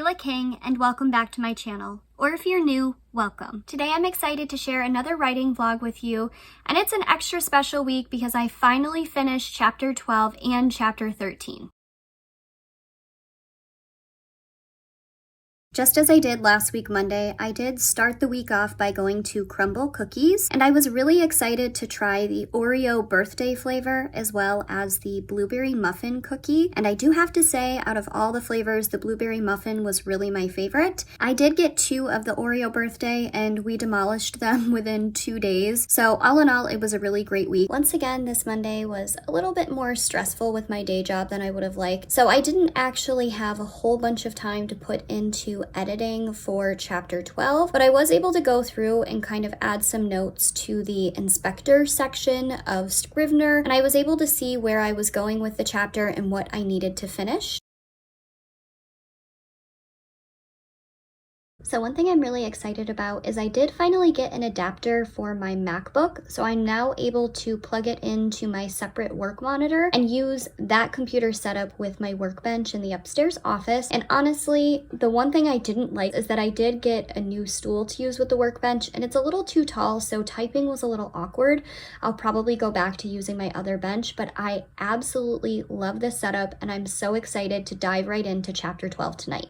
Kayla King, and welcome back to my channel. Or if you're new, welcome. Today I'm excited to share another writing vlog with you, and it's an extra special week because I finally finished chapter 12 and chapter 13. Just as I did last week Monday, I did start the week off by going to Crumbl Cookies, and I was really excited to try the Oreo birthday flavor as well as the blueberry muffin cookie. And I do have to say, out of all the flavors, the blueberry muffin was really my favorite. I did get 2 of the Oreo birthday and we demolished them within 2 days. So all in all, it was a really great week. Once again, this Monday was a little bit more stressful with my day job than I would have liked. So I didn't actually have a whole bunch of time to put into editing for chapter 12, but I was able to go through and kind of add some notes to the inspector section of Scrivener, and I was able to see where I was going with the chapter and what I needed to finish. So one thing I'm really excited about is I did finally get an adapter for my MacBook, so I'm now able to plug it into my separate work monitor and use that computer setup with my workbench in the upstairs office. And honestly, the one thing I didn't like is that I did get a new stool to use with the workbench, and it's a little too tall, so typing was a little awkward. I'll probably go back to using my other bench, but I absolutely love this setup, and I'm so excited to dive right into chapter 12 tonight.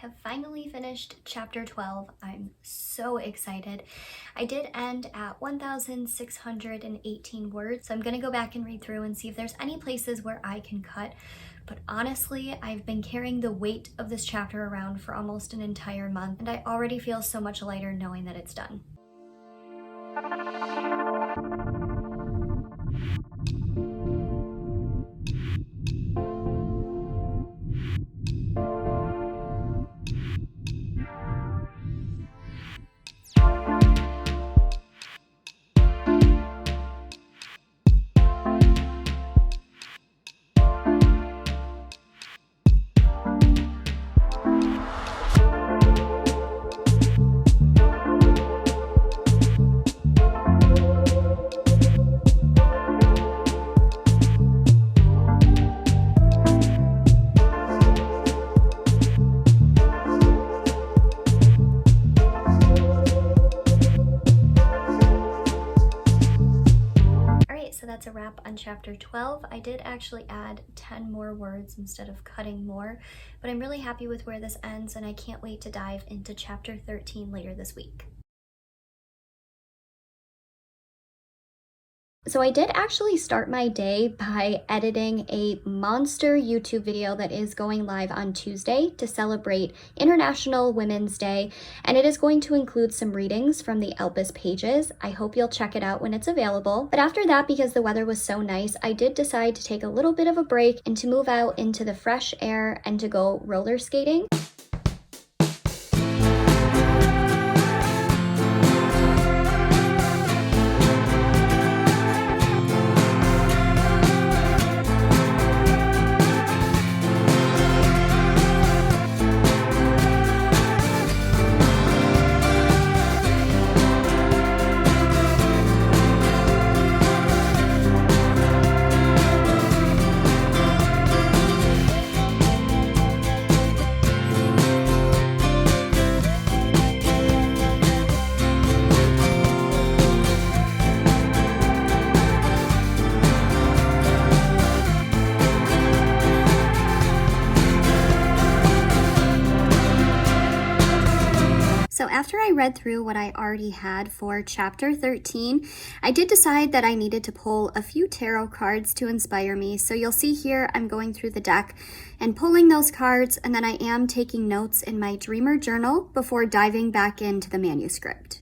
Have finally finished chapter 12. I'm so excited. I did end at 1,618 words, so I'm gonna go back and read through and see if there's any places where I can cut. But honestly, I've been carrying the weight of this chapter around for almost an entire month, and I already feel so much lighter knowing that it's done. up on chapter 12. I did actually add 10 more words instead of cutting more, but I'm really happy with where this ends, and I can't wait to dive into chapter 13 later this week. So I did actually start my day by editing a monster YouTube video that is going live on Tuesday to celebrate International Women's Day, and it is going to include some readings from the Elpis Pages. I hope you'll check it out when it's available. But after that, because the weather was so nice, I did decide to take a little bit of a break and to move out into the fresh air and to go roller skating. So after I read through what I already had for chapter 13, I did decide that I needed to pull a few tarot cards to inspire me. So you'll see here I'm going through the deck and pulling those cards, and then I am taking notes in my Dreamer journal before diving back into the manuscript.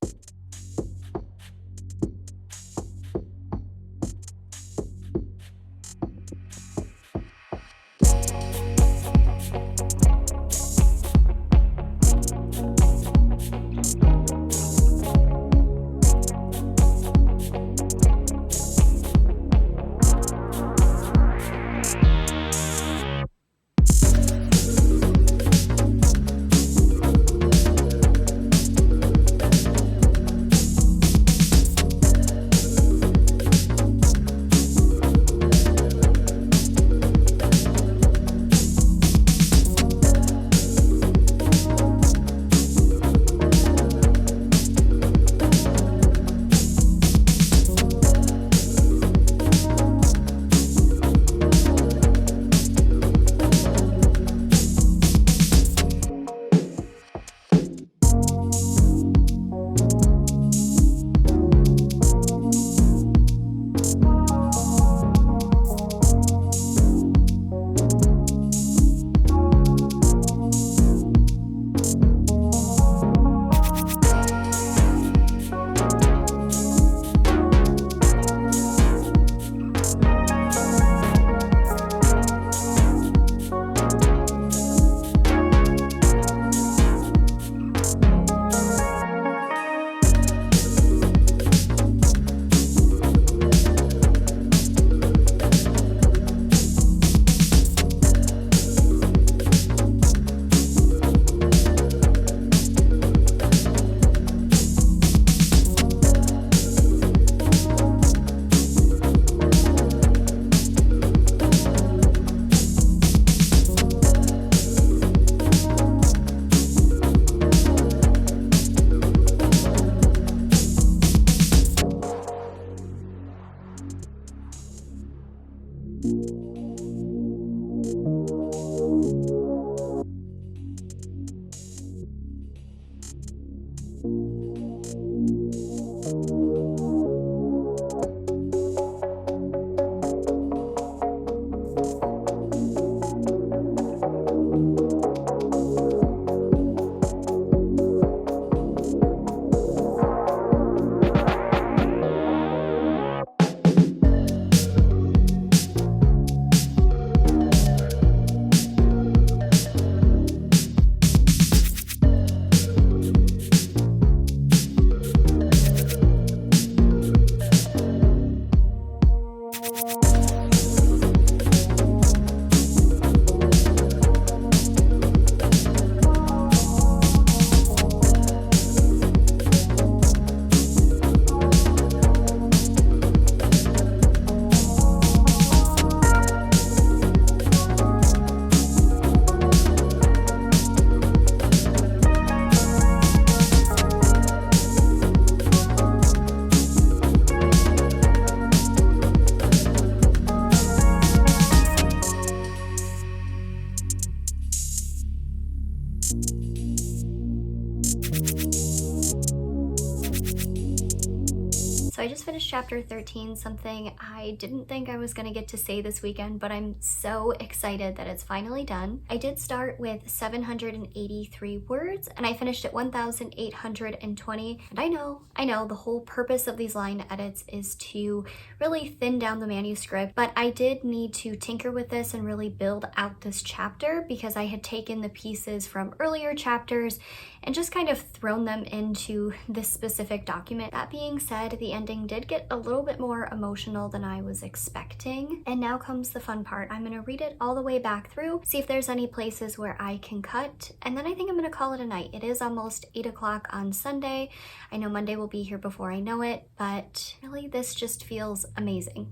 So I just finished chapter 13, something I didn't think I was going to get to say this weekend, but I'm so excited that it's finally done. I did start with 783 words and I finished at 1,820. And I know the whole purpose of these line edits is to really thin down the manuscript, but I did need to tinker with this and really build out this chapter because I had taken the pieces from earlier chapters and just kind of thrown them into this specific document. That being said, the ending did get a little bit more emotional than I was expecting. And now comes the fun part. I'm gonna read it all the way back through, see if there's any places where I can cut, and then I think I'm gonna call it a night. It is almost 8 o'clock on Sunday. I know Monday will be here before I know it, but really this just feels amazing.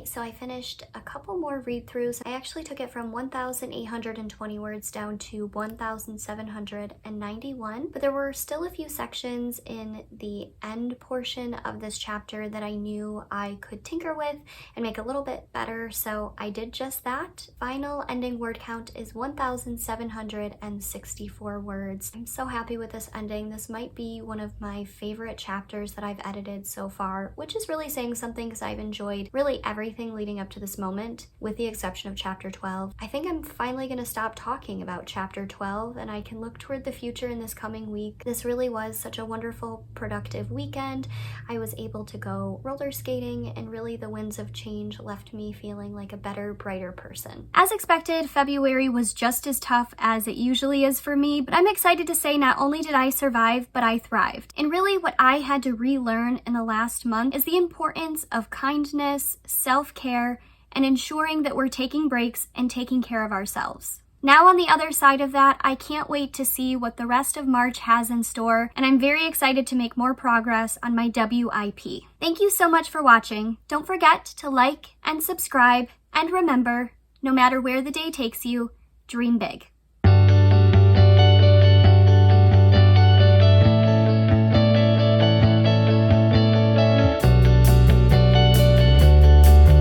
So I finished a couple more read-throughs. I actually took it from 1,820 words down to 1,791, but there were still a few sections in the end portion of this chapter that I knew I could tinker with and make a little bit better, so I did just that. Final ending word count is 1,764 words. I'm so happy with this ending. This might be one of my favorite chapters that I've edited so far, which is really saying something because I've enjoyed really everything leading up to this moment, with the exception of chapter 12. I think I'm finally going to stop talking about chapter 12 and I can look toward the future in this coming week. This really was such a wonderful, productive weekend. I was able to go roller skating and really the winds of change left me feeling like a better, brighter person. As expected, February was just as tough as it usually is for me, but I'm excited to say not only did I survive, but I thrived. And really what I had to relearn in the last month is the importance of kindness, self-care, and ensuring that we're taking breaks and taking care of ourselves. Now on the other side of that, I can't wait to see what the rest of March has in store, and I'm very excited to make more progress on my WIP. Thank you so much for watching. Don't forget to like and subscribe, and remember, no matter where the day takes you, dream big.